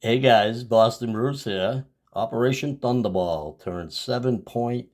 Hey guys, Boston Bruce here. Operation Thunderball turned 7.2,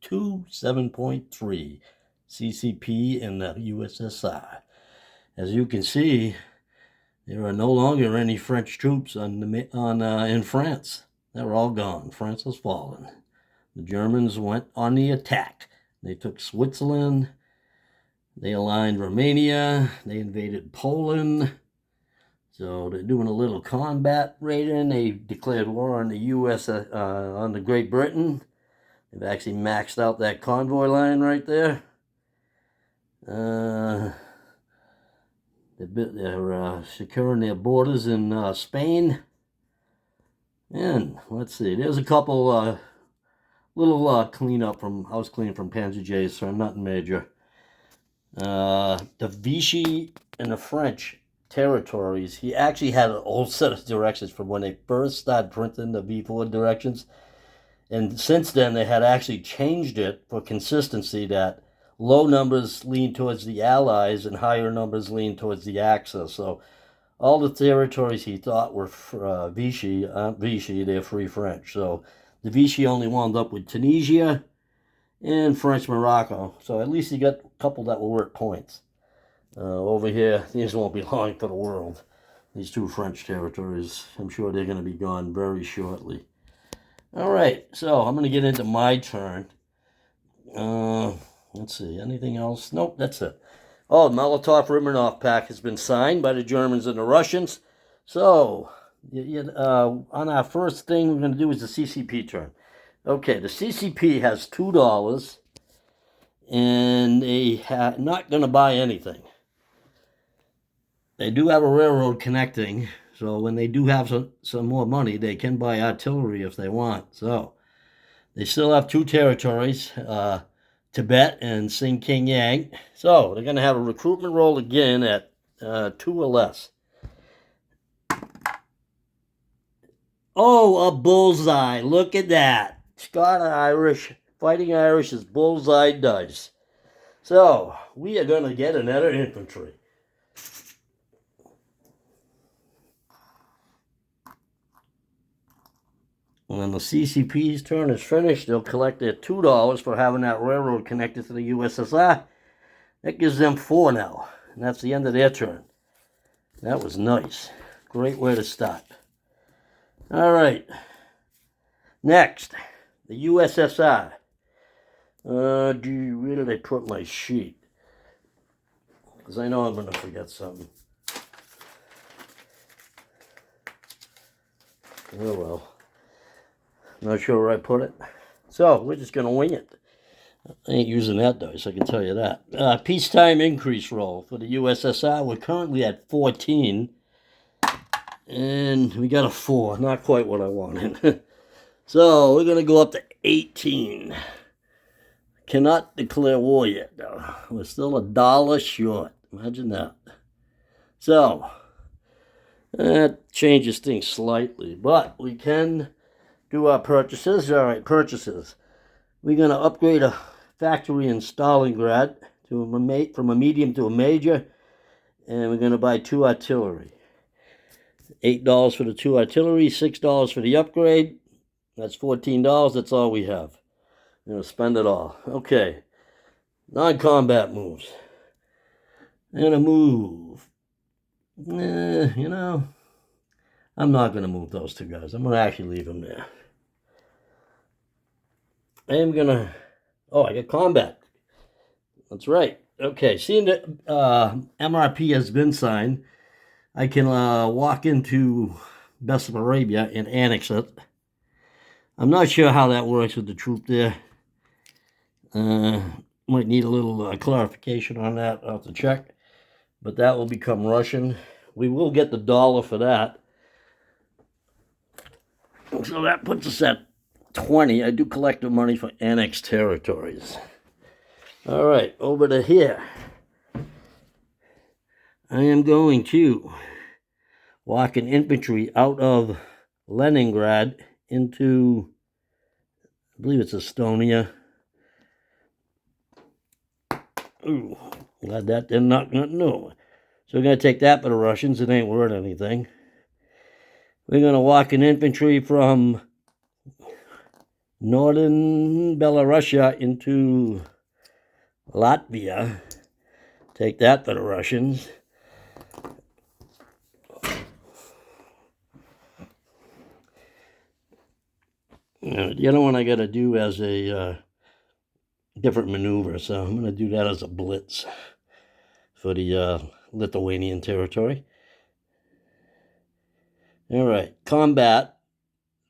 7.3 CCP in the USSR. As you can see, there are no longer any French troops in France. They're all gone. France has fallen. The Germans went on the attack. They took Switzerland. They aligned Romania. They invaded Poland. So they're doing a little combat raiding. They declared war on the on the Great Britain. They've actually maxed out that convoy line right there. They're securing their borders in Spain. And let's see, there's a couple little cleanup from house clean from Panzer J's, so nothing major. The Vichy and the French territories, he actually had an old set of directions from when they first started printing the V4 directions. And since then, they had actually changed it for consistency that low numbers lean towards the Allies and higher numbers lean towards the Axis. So all the territories he thought were Vichy aren't Vichy, they're Free French. So the Vichy only wound up with Tunisia and French Morocco. So at least he got a couple that were worth points. Over here, these won't be long for the world. These two French territories, I'm sure they're going to be gone very shortly. All right, so I'm going to get into my turn. Let's see, anything else? Nope, that's it. Oh, Molotov Ribbentrop Pact has been signed by the Germans and the Russians. So, on our first thing we're going to do is the CCP turn. Okay, the CCP has $2, and they are not going to buy anything. They do have a railroad connecting, so when they do have some more money, they can buy artillery if they want. So they still have two territories, Tibet and Xinjiang. So they're going to have a recruitment roll again at 2 or less. Oh, a bullseye. Look at that. Fighting Irish is bullseye dice. So we are going to get another infantry. When the CCP's turn is finished, they'll collect their $2 for having that railroad connected to the USSR. That gives them 4 now, and that's the end of their turn. That was nice. Great way to start. All right. Next, the USSR. Where did I put my sheet? Because I know I'm going to forget something. Oh, well. Not sure where I put it. So, we're just going to wing it. I ain't using that dice, I can tell you that. Peacetime increase roll for the USSR. We're currently at 14. And we got a 4. Not quite what I wanted. So, we're going to go up to 18. Cannot declare war yet, though. We're still $1 short. Imagine that. So, that changes things slightly. But we can do our purchases. All right, purchases. We're going to upgrade a factory in Stalingrad from a medium to a major, and we're going to buy 2 artillery. $8 for the 2 artillery, $6 for the upgrade. That's $14. That's all we have. We're going to spend it all. Okay. Non-combat moves. I'm going to move. I'm not going to move those 2 guys. I'm going to actually leave them there. I am going to... Oh, I got combat. That's right. Okay, seeing that MRP has been signed, I can walk into Besarabia and annex it. I'm not sure how that works with the troop there. Might need a little clarification on that. I'll have to check. But that will become Russian. We will get the dollar for that. So that puts us at 20. I do collect the money for annexed territories. All right, over to here. I am going to walk an infantry out of Leningrad into, I believe it's Estonia. Ooh, glad that did not know. So we're going to take that for the Russians. It ain't worth anything. We're going to walk in infantry from northern Belarusia into Latvia. Take that for the Russians. The other one I got to do as a different maneuver, so I'm going to do that as a blitz for the Lithuanian territory. All right, combat,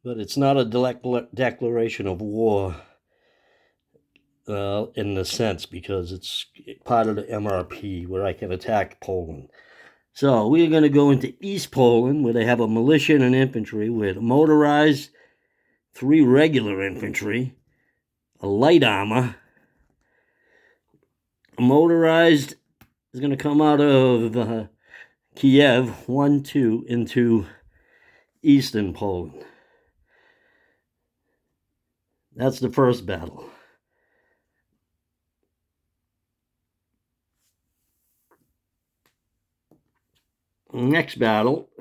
but it's not a declaration of war in the sense, because it's part of the MRP where I can attack Poland. So we're going to go into East Poland, where they have a militia and an infantry with motorized, 3 regular infantry, a light armor. A motorized is going to come out of Kiev, 1-2, into Eastern Poland. That's the first battle. Next battle,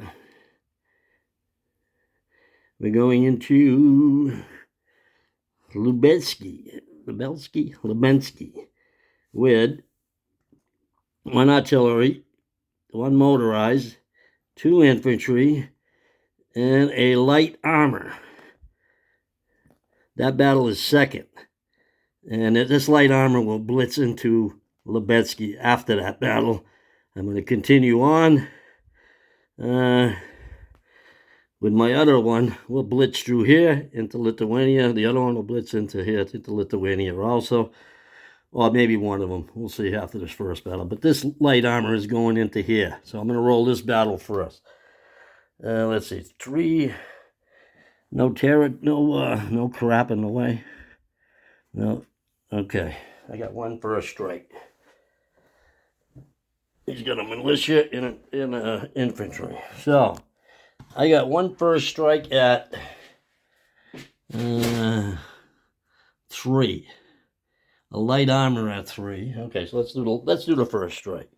we're going into Lubensky, with 1 artillery, 1 motorized, 2 infantry, and a light armor. That battle is second. And this light armor will blitz into Lubensky after that battle. I'm going to continue on with my other one. We'll blitz through here into Lithuania. The other one will blitz into here, into Lithuania also. Or maybe one of them. We'll see after this first battle. But this light armor is going into here. So I'm going to roll this battle first. Let's see. 3. No crap in the way. No. Okay. I got 1 first strike. He's got a militia and an infantry. So I got 1 first strike at 3. A light armor at 3. Okay, so let's do the first strike.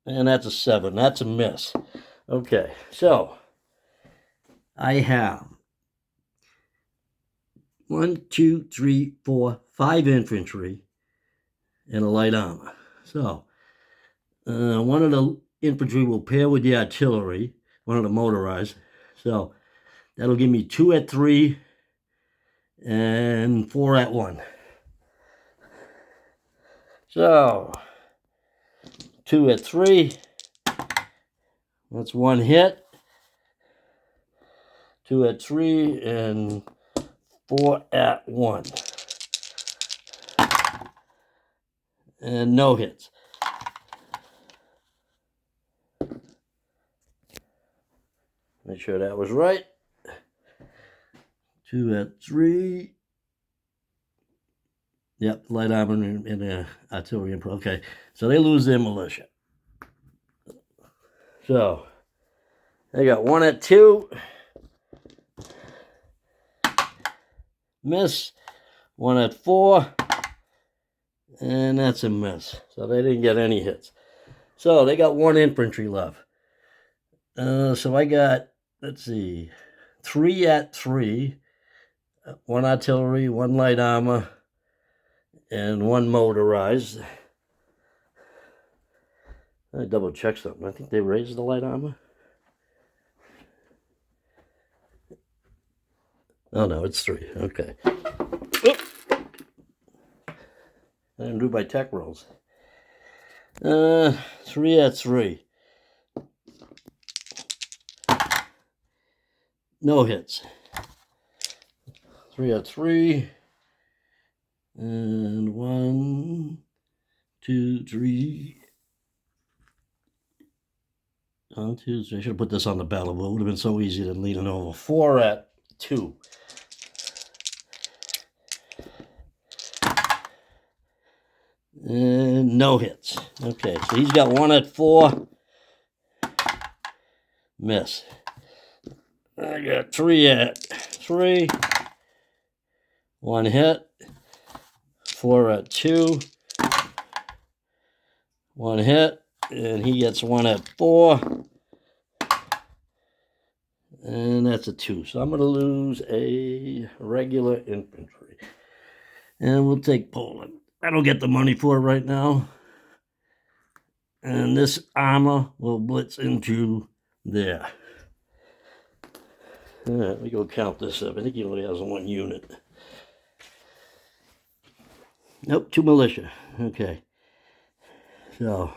And that's a 7. That's a miss. Okay, so I have 1, 2, 3, 4, 5 infantry and a light armor. So 1 of the infantry will pair with the artillery, 1 of the motorized. So that'll give me 2 at 3 and 4 at 1. So 2 at 3. That's 1 hit. 2 at 3 and 4 at 1. And no hits. Make sure that was right. 2 at 3. Yep, light armor and artillery and okay. So they lose their militia. So they got 1 at 2. Miss. 1 at 4. And that's a miss. So they didn't get any hits. So they got 1 infantry left. So I got, let's see, 3 at 3. 1 artillery, 1 light armor, and 1 motorized. I double check something. I think they raised the light armor. Oh no, it's 3. Okay. Oop. I didn't do my tech rolls. 3 at 3. No hits. 3 at 3. And 1, 2, 3. 1, 2, 3. I should have put this on the battle board. It would have been so easy to lead it over. 4 at 2. And no hits. Okay, so he's got 1 at 4. Miss. I got 3 at 3. 1 hit. 4 at 2. 1 hit. And he gets 1 at 4. And that's a 2. So I'm going to lose a regular infantry. And we'll take Poland. I don't get the money for it right now. And this armor will blitz into there. All right, let me go count this up. I think he only has 1 unit. Nope, 2 militia. Okay. So,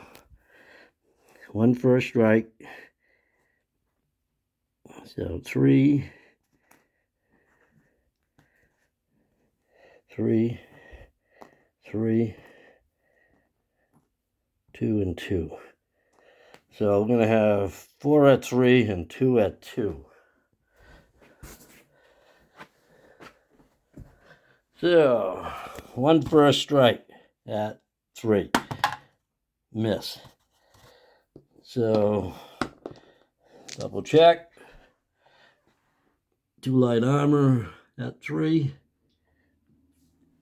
1 first strike. So 3, 3, 3, 2, and 2. So we're going to have 4 at 3 and 2 at 2. So 1 first strike at 3. Miss. So double check. 2 light armor at 3.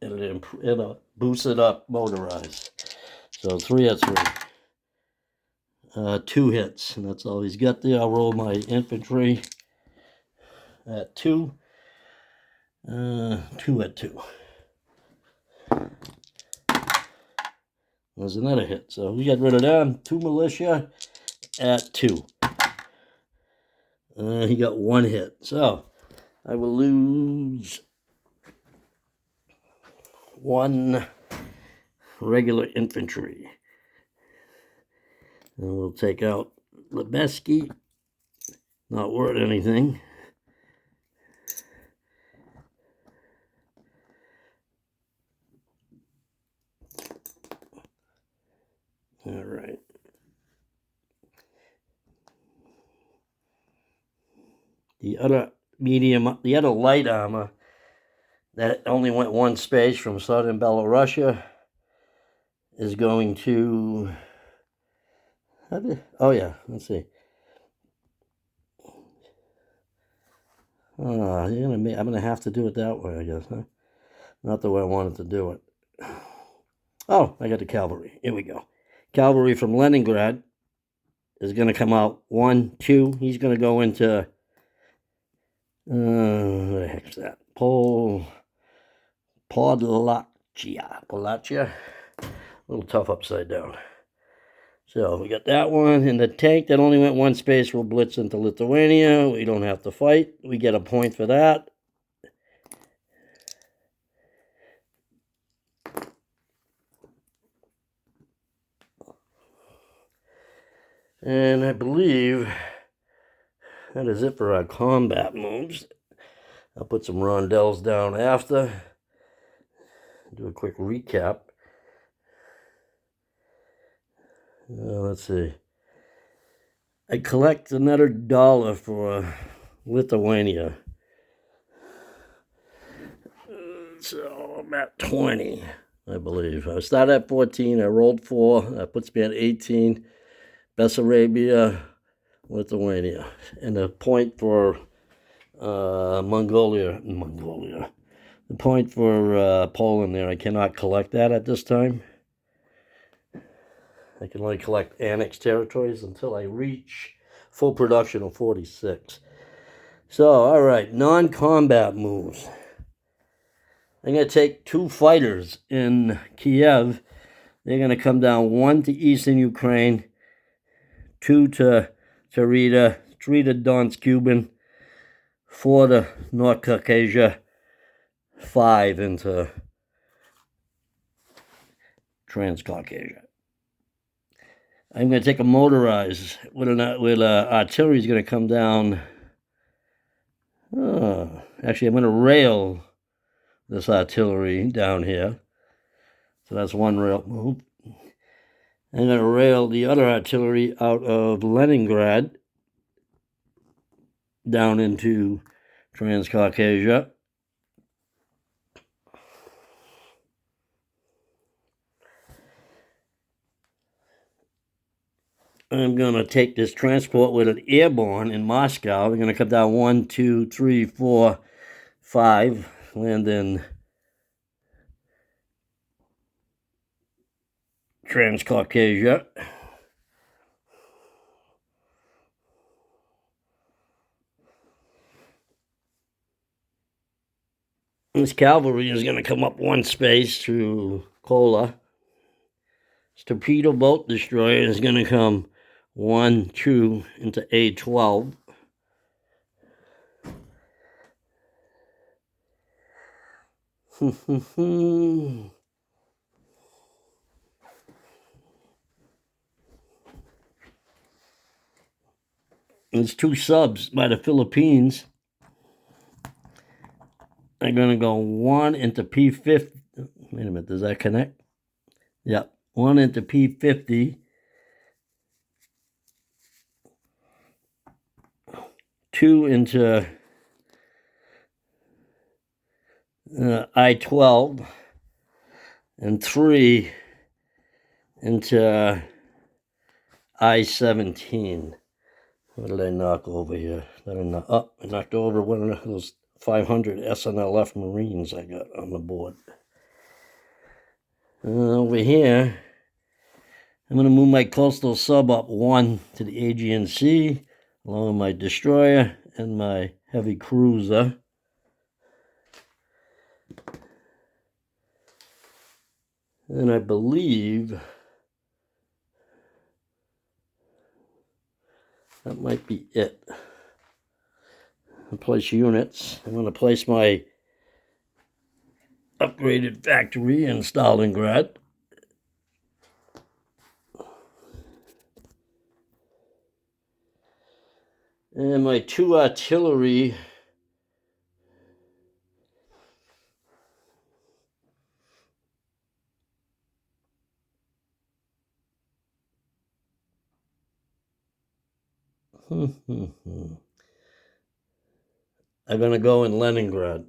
And it'll boost it up, motorized. So 3 at 3. 2 hits, and that's all he's got there. I'll roll my infantry at 2. 2 at 2. There's another hit. So we got rid of them. 2 militia at 2. He got 1 hit. So I will lose 1 regular infantry. And we'll take out Lebesky. Not worth anything. All right. The other light armor that only went 1 space from southern Belarusia is going to. Oh yeah, let's see. I'm gonna have to do it that way, I guess, huh? Not the way I wanted to do it. Oh, I got the cavalry. Here we go. Cavalry from Leningrad is going to come out 1, 2. He's going to go into, what the heck's that? Podlachia. A little tough upside down. So we got that one. And the tank that only went 1 space will blitz into Lithuania. We don't have to fight. We get a point for that. And I believe that is it for our combat moves. I'll put some rondels down after. Do a quick recap. Let's see. I collect another $1 for Lithuania. So I'm at 20, I believe. I started at 14. I rolled 4. That puts me at 18. Besarabia, Lithuania. And the point for Mongolia. The point for Poland there, I cannot collect that at this time. I can only collect annexed territories until I reach full production of 46. So, all right, non-combat moves. I'm going to take 2 fighters in Kiev. They're going to come down 1 to eastern Ukraine, 2 to Rita, 3 to Donetsk, Cuban, 4 to North Caucasia, 5 into Transcaucasia. I'm going to take a motorized with artillery is going to come down. Actually, I'm going to rail this artillery down here. So that's 1 rail move. I'm going to rail the other artillery out of Leningrad down into Transcaucasia. I'm going to take this transport with an airborne in Moscow. We're going to come down 1, 2, 3, 4, 5, land in Transcaucasia. This cavalry is going to come up one space to Kola. This torpedo boat destroyer is going to come 1, 2 into A12. There's 2 subs by the Philippines. I'm going to go 1 into P50. Wait a minute, does that connect? Yep, 1 into P50. 2 into I-12. And 3 into I-17. What did I knock over here? I knocked over one of those 500 SNLF Marines I got on the board. Over here, I'm going to move my coastal sub up 1 to the Aegean Sea, along with my destroyer and my heavy cruiser. And I believe that might be it. I'll place units. I'm going to place my upgraded factory in Stalingrad. And my 2 artillery I'm going to go in Leningrad.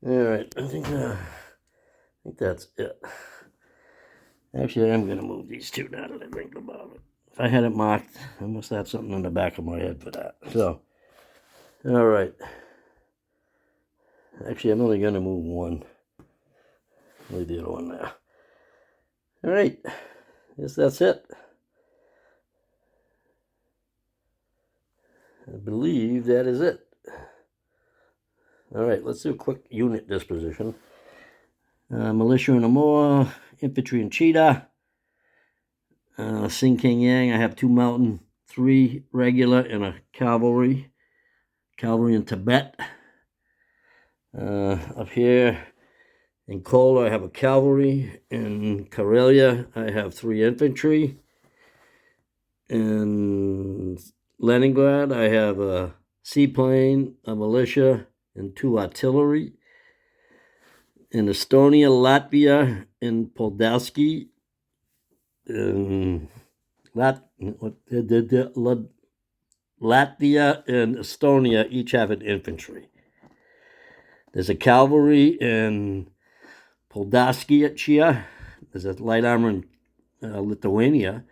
All right, I think that's it. Actually, I'm going to move these 2 now that I think about it. If I had it marked, I must have something in the back of my head for that. So, all right. Actually, I'm only going to move 1. Leave the other one there. All right. Guess that's it. I believe that is it. All right, let's do a quick unit disposition. Militia and Amur, infantry and Cheetah. Sing King Yang, I have 2 mountain, 3 regular, and a cavalry. Cavalry in Tibet. Up here in Kola, I have a cavalry. In Karelia, I have 3 infantry. In Leningrad, I have a seaplane, a militia, and 2 artillery. In Estonia, Latvia, and Poldavsky, Latvia and Estonia each have an infantry. There's a cavalry in Poldavskaya. There's a light armor in Lithuania.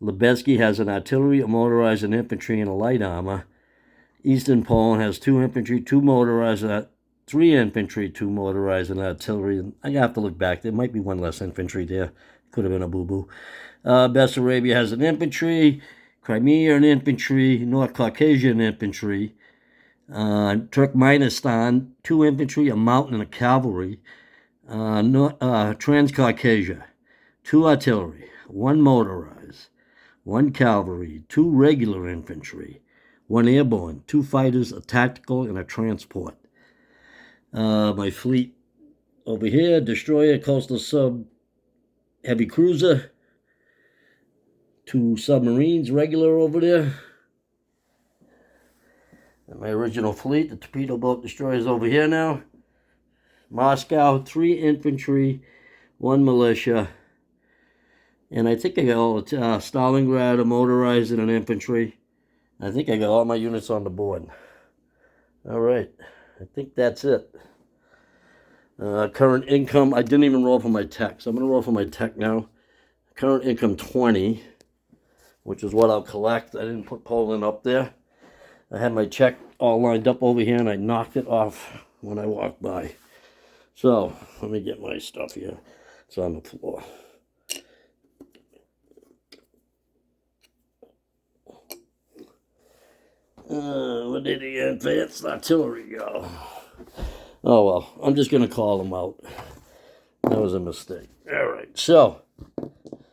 Lebesky has an artillery, a motorized, and infantry, and a light armor. Eastern Poland has 2 infantry, 2 motorized, 3 infantry, 2 motorized, and artillery. And I have to look back. There might be 1 less infantry there. Could have been a boo-boo. Besarabia has an infantry. Crimea an infantry. North Caucasian infantry. Turkmenistan, 2 infantry, a mountain, and a cavalry. Transcaucasia, 2 artillery, 1 motorized, 1 cavalry, 2 regular infantry, 1 airborne, 2 fighters, a tactical, and a transport. My fleet over here, destroyer, coastal sub, heavy cruiser, 2 submarines, regular over there. And my original fleet, the torpedo boat destroyers over here now. Moscow, 3 infantry, 1 militia. And I think I got all the Stalingrad, a motorized, and an infantry. I think I got all my units on the board. All right. I think that's it. Current income, I didn't even roll for my tech, so I'm going to roll for my tech now. Current income 20, which is what I'll collect. I didn't put Poland up there. I had my check all lined up over here, and I knocked it off when I walked by. So, let me get my stuff here. It's on the floor. Where did the advanced artillery go? Oh, well, I'm just going to call them out. That was a mistake. All right, so,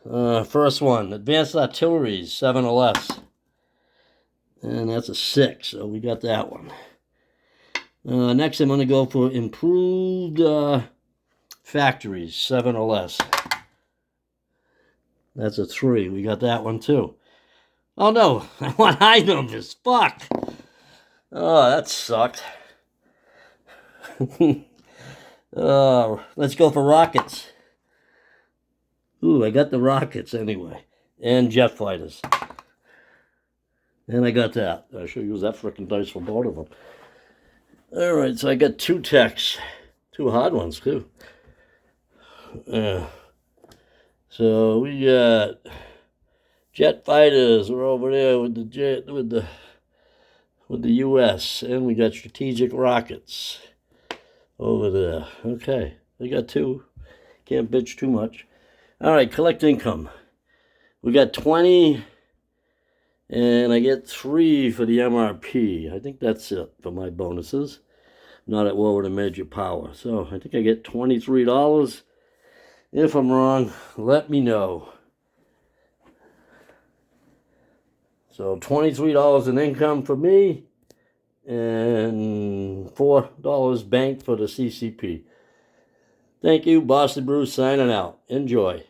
first one, advanced artillery, 7 or less. And that's a 6, so we got that one. Next, I'm going to go for improved factories, 7 or less. That's a 3. We got that one, too. Oh, no, I want high numbers. Fuck. Oh, that sucked. Let's go for rockets. Ooh, I got the rockets anyway. And jet fighters. And I got that. I should use that frickin' dice for both of them. All right, so I got 2 techs. 2 hard ones, too. So we got jet fighters. We're over there with the U.S. And we got strategic rockets over there. Okay, I got 2. Can't bitch too much. All right, collect income. We got 20, and I get 3 for the MRP. I think that's it for my bonuses. Not at war with a major power. So I think I get $23. If I'm wrong, let me know. So $23 in income for me, and $4 banked for the CCP. Thank you, Boston Bruce signing out. Enjoy.